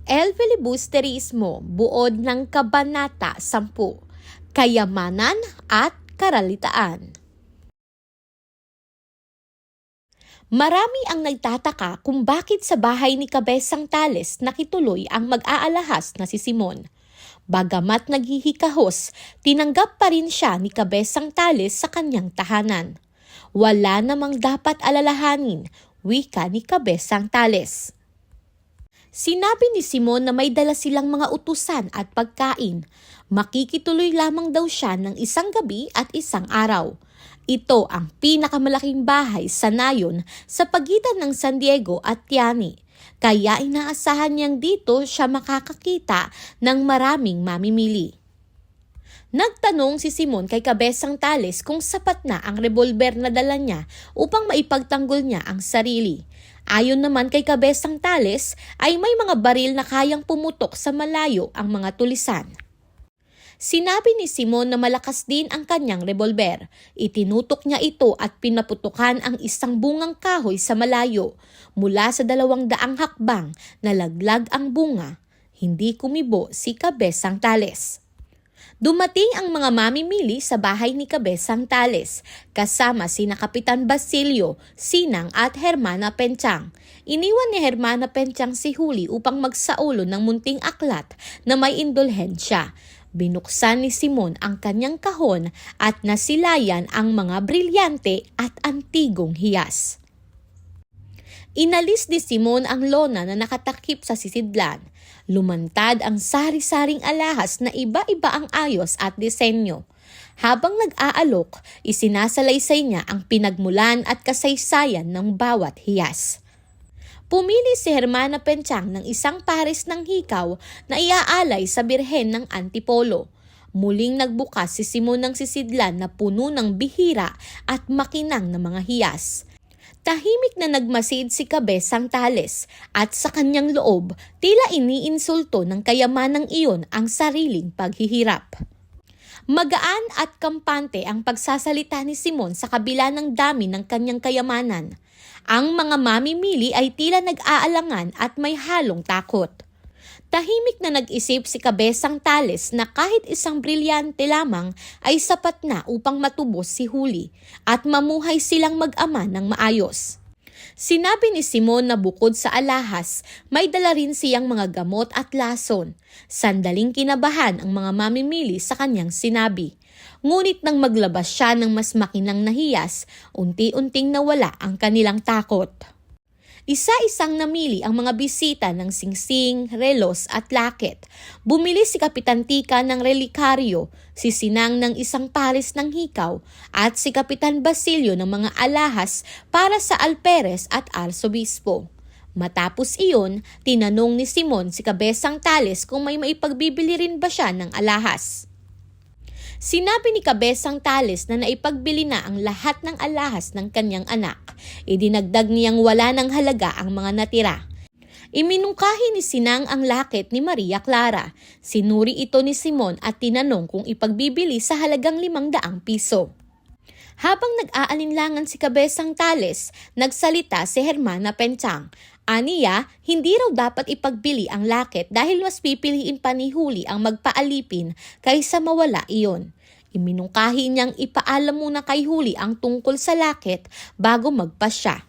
El Filibusterismo, buod ng Kabanata 10, Kayamanan at Karalitaan. Marami ang nagtataka kung bakit sa bahay ni Cabezang Tales nakituloy ang mag-aalahas na si Simon. Bagamat naghihikahos, tinanggap pa rin siya ni Cabezang Tales sa kanyang tahanan. Wala namang dapat alalahanin, wika ni Cabezang Tales. Sinabi ni Simon na may dala silang mga utusan at pagkain. Makikituloy lamang daw siya ng isang gabi at isang araw. Ito ang pinakamalaking bahay sa nayon sa pagitan ng San Diego at Tiani. Kaya inaasahan niyang dito siya makakakita ng maraming mamimili. Nagtanong si Simon kay Cabezang Tales kung sapat na ang revolver na dala niya upang maipagtanggol niya ang sarili. Ayon naman kay Cabezang Tales ay may mga baril na kayang pumutok sa malayo ang mga tulisan. Sinabi ni Simon na malakas din ang kanyang revolver. Itinutok niya ito at pinaputukan ang isang bungang kahoy sa malayo. Mula sa 200 hakbang, nalaglag ang bunga. Hindi kumibo si Cabezang Tales. Dumating ang mga mamimili sa bahay ni Cabezang Tales, kasama sina Kapitan Basilio, Sinang at Hermana Penchang. Iniwan ni Hermana Penchang si Huli upang magsaulo ng munting aklat na may indulhensya. Binuksan ni Simon ang kanyang kahon at nasilayan ang mga brilyante at antigong hiyas. Inalis ni Simon ang lona na nakatakip sa sisidlan. Lumantad ang sari-saring alahas na iba-iba ang ayos at disenyo. Habang nag-aalok, isinasalaysay niya ang pinagmulan at kasaysayan ng bawat hiyas. Pumili si Hermana Penchang ng isang pares ng hikaw na iaalay sa Birhen ng Antipolo. Muling nagbukas si Simon ng sisidlan na puno ng bihira at makinang na mga hiyas. Tahimik na nagmasid si Cabezang Tales at sa kanyang loob tila iniinsulto ng kayamanang iyon ang sariling paghihirap. Magaan at kampante ang pagsasalita ni Simon sa kabila ng dami ng kanyang kayamanan. Ang mga mamimili ay tila nag-aalangan at may halong takot. Tahimik na nag-isip si Cabezang Tales na kahit isang brilyante lamang ay sapat na upang matubos si Huli at mamuhay silang mag-ama ng maayos. Sinabi ni Simon na bukod sa alahas, may dala rin siyang mga gamot at lason. Sandaling kinabahan ang mga mamimili sa kanyang sinabi. Ngunit nang maglabas siya ng mas makinang na hiyas, unti-unting nawala ang kanilang takot. Isa-isang namili ang mga bisita ng singsing, relos at laket. Bumili si Kapitan Tika ng relikaryo, si Sinang ng isang pares ng hikaw, at si Kapitan Basilio ng mga alahas para sa alperes at arsobispo. Matapos iyon, tinanong ni Simon si Cabezang Tales kung may maipagbibili rin ba siya ng alahas. Sinabi ni Cabezang Tales na naipagbili na ang lahat ng alahas ng kanyang anak. Idinagdag niyang wala ng halaga ang mga natira. Iminungkahi ni Sinang ang laket ni Maria Clara. Sinuri ito ni Simon at tinanong kung ipagbibili sa halagang 500 piso. Habang nag-aalinlangan si Cabezang Tales, nagsalita si Hermana Penchang. Aniya, hindi raw dapat ipagbili ang laket dahil mas pipiliin pa ni Huli ang magpaalipin kaysa mawala iyon. Iminungkahi niyang ipaalam muna kay Huli ang tungkol sa laket bago magpasya.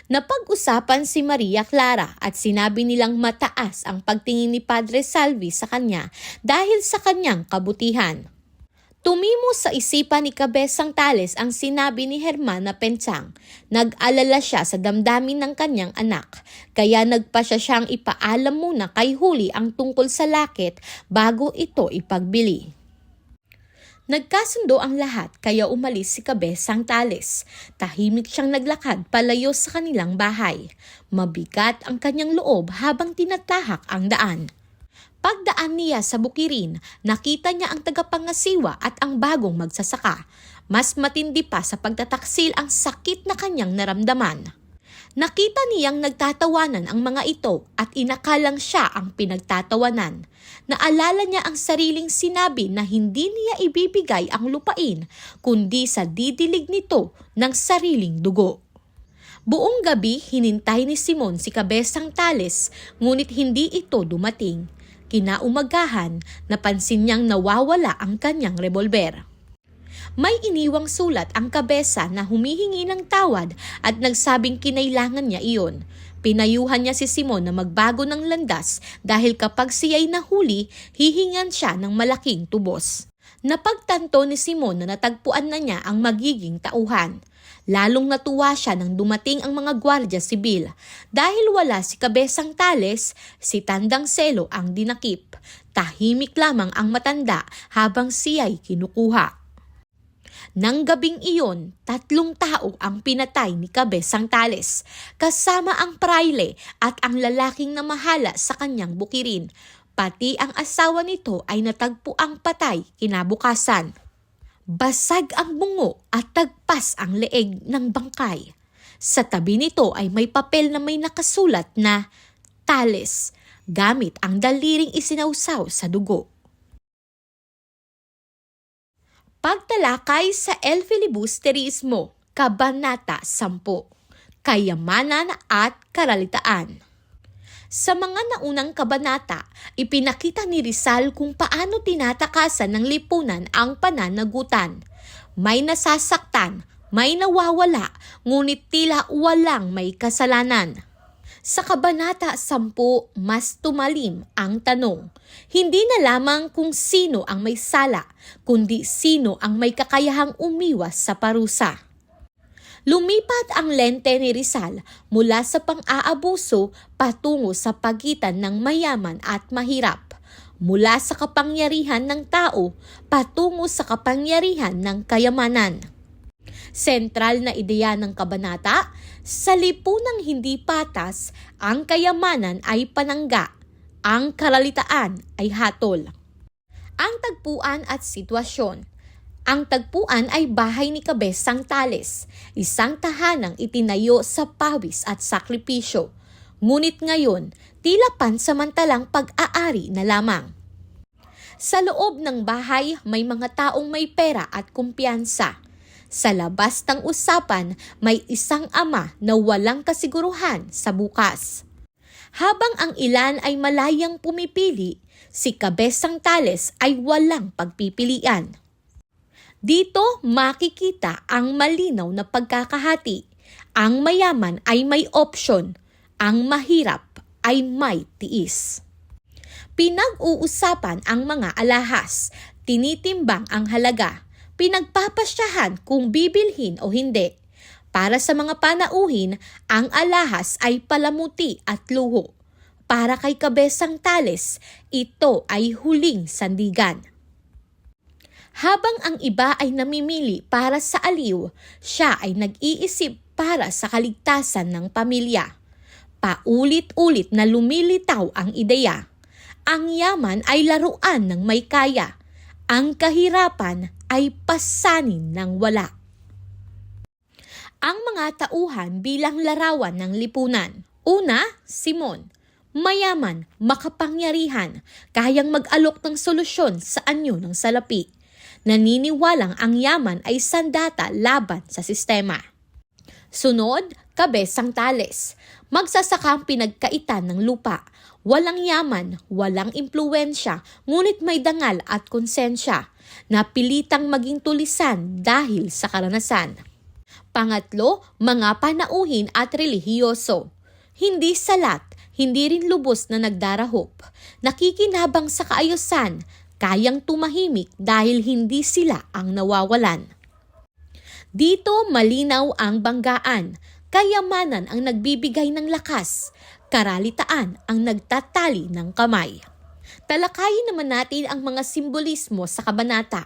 Napag-usapan si Maria Clara at sinabi nilang mataas ang pagtingin ni Padre Salvi sa kanya dahil sa kanyang kabutihan. Tumimos sa isipan ni Cabezang Tales ang sinabi ni Hermana Penchang. Nag-alala siya sa damdamin ng kanyang anak, kaya nagpasya siyang ipaalam muna kay Huli ang tungkol sa laket bago ito ipagbili. Nagkasundo ang lahat kaya umalis si Cabezang Tales. Tahimik siyang naglakad palayo sa kanilang bahay. Mabigat ang kanyang loob habang tinatahak ang daan. Pagdaan niya sa bukirin, nakita niya ang tagapangasiwa at ang bagong magsasaka. Mas matindi pa sa pagtataksil ang sakit na kanyang naramdaman. Nakita niyang nagtatawanan ang mga ito at inakalang siya ang pinagtatawanan. Naalala niya ang sariling sinabi na hindi niya ibibigay ang lupain kundi sa didilig nito ng sariling dugo. Buong gabi hinintay ni Simon si Kabesang Tales ngunit hindi ito dumating. Kinaumagahan, napansin niyang nawawala ang kanyang revolver. May iniwang sulat ang Kabesa na humihingi ng tawad at nagsabing kinailangan niya iyon. Pinayuhan niya si Simon na magbago ng landas dahil kapag siya'y nahuli, hihingan siya ng malaking tubos. Napagtanto ni Simon na natagpuan na niya ang magiging tauhan. Lalong natuwa siya nang dumating ang mga gwardya sibil. Dahil wala si Kabesang Tales, si Tandang Selo ang dinakip. Tahimik lamang ang matanda habang siya'y kinukuha. Nang gabing iyon, 3 tao ang pinatay ni Kabesang Tales, kasama ang praile at ang lalaking namahala sa kanyang bukirin. Pati ang asawa nito ay natagpuang patay kinabukasan. Basag ang bungo at tagpas ang leeg ng bangkay. Sa tabi nito ay may papel na may nakasulat na Tales, gamit ang daliring isinawsaw sa dugo. Pagtalakay sa El Filibusterismo, Kabanata 10, Kayamanan at Karalitaan. Sa mga naunang kabanata, ipinakita ni Rizal kung paano tinatakasan ng lipunan ang pananagutan. May nasasaktan, may nawawala, ngunit tila walang may kasalanan. Sa Kabanata 10, mas tumalim ang tanong. Hindi na lamang kung sino ang may sala, kundi sino ang may kakayahang umiwas sa parusa. Lumipat ang lente ni Rizal mula sa pang-aabuso patungo sa pagitan ng mayaman at mahirap, mula sa kapangyarihan ng tao patungo sa kapangyarihan ng kayamanan. Sentral na ideya ng kabanata, sa lipunang hindi patas, ang kayamanan ay panangga, ang karalitaan ay hatol. Ang tagpuan at sitwasyon. Ang tagpuan ay bahay ni Kabesang Tales, isang tahanang itinayo sa pawis at sakripisyo. Ngunit ngayon, tila pansamantalang pag-aari na lamang. Sa loob ng bahay, may mga taong may pera at kumpiyansa. Sa labas ng usapan, may isang ama na walang kasiguruhan sa bukas. Habang ang ilan ay malayang pumipili, si Kabesang Tales ay walang pagpipilian. Dito makikita ang malinaw na pagkakahati. Ang mayaman ay may opsyon, ang mahirap ay may tiis. Pinag-uusapan ang mga alahas, tinitimbang ang halaga. Pinagpapasyahan kung bibilhin o hindi. Para sa mga panauhin, ang alahas ay palamuti at luho. Para kay Kabesang Tales, ito ay huling sandigan. Habang ang iba ay namimili para sa aliw, siya ay nag-iisip para sa kaligtasan ng pamilya. Paulit-ulit na lumilitaw ang ideya. Ang yaman ay laruan ng may kaya. Ang kahirapan ay pasanin ng wala. Ang mga tauhan bilang larawan ng lipunan. Una, Simon. Mayaman, makapangyarihan, kayang mag-alok ng solusyon sa anyo ng salapi. Naniniwalang ang yaman ay sandata laban sa sistema. Sunod, Kabesang Tales. Magsasakang pinagkaitan ng lupa. Walang yaman, walang impluwensya, ngunit may dangal at konsensya. Napilitang maging tulisan dahil sa karanasan. Pangatlo, mga panauhin at relihiyoso. Hindi salat, hindi rin lubos na nagdarahop. Nakikinabang sa kaayusan, kayang tumahimik dahil hindi sila ang nawawalan. Dito malinaw ang banggaan, kayamanan ang nagbibigay ng lakas, karalitaan ang nagtatali ng kamay. Talakayin naman natin ang mga simbolismo sa kabanata.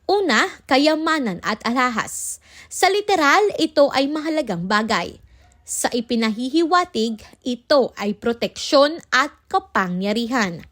Una, kayamanan at alahas. Sa literal, ito ay mahalagang bagay. Sa ipinahihiwatig, ito ay proteksyon at kapangyarihan.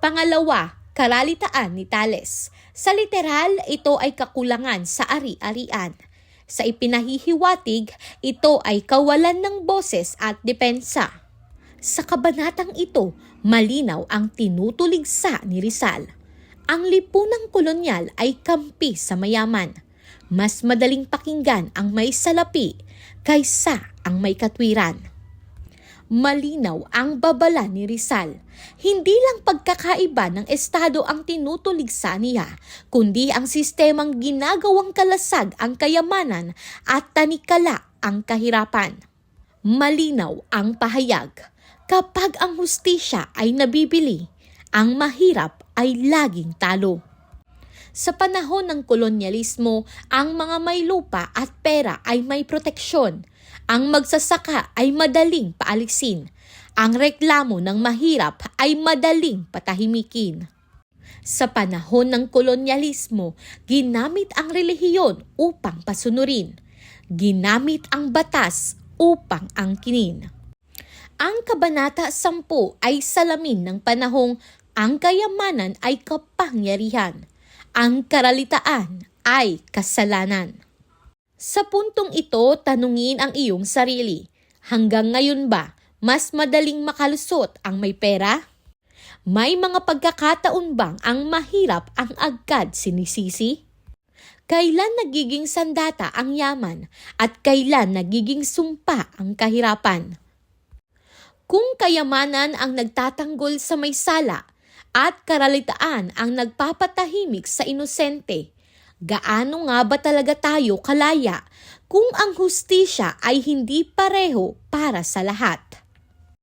Pangalawa, karalitaan ni Tales. Sa literal, ito ay kakulangan sa ari-arian. Sa ipinahihiwatig, ito ay kawalan ng boses at depensa. Sa kabanatang ito, malinaw ang tinutuligsa ni Rizal. Ang lipunang kolonyal ay kampi sa mayaman. Mas madaling pakinggan ang may salapi kaysa ang may katwiran. Malinaw ang babala ni Rizal. Hindi lang pagkakaiba ng estado ang tinutuligsa niya, kundi ang sistemang ginagawang kalasag ang kayamanan at tanikala ang kahirapan. Malinaw ang pahayag. Kapag ang hustisya ay nabibili, ang mahirap ay laging talo. Sa panahon ng kolonyalismo, ang mga may lupa at pera ay may proteksyon. Ang magsasaka ay madaling paalisin. Ang reklamo ng mahirap ay madaling patahimikin. Sa panahon ng kolonyalismo, ginamit ang relihiyon upang pasunurin. Ginamit ang batas upang angkinin. Ang Kabanata 10 ay salamin ng panahong ang kayamanan ay kapangyarihan. Ang karalitaan ay kasalanan. Sa puntong ito, tanungin ang iyong sarili. Hanggang ngayon ba, mas madaling makalusot ang may pera? May mga pagkakataon bang ang mahirap ang agad sinisisi? Kailan nagiging sandata ang yaman at kailan nagiging sumpa ang kahirapan? Kung kayamanan ang nagtatanggol sa may sala at karalitaan ang nagpapatahimik sa inosente, gaano nga ba talaga tayo kalaya kung ang hustisya ay hindi pareho para sa lahat?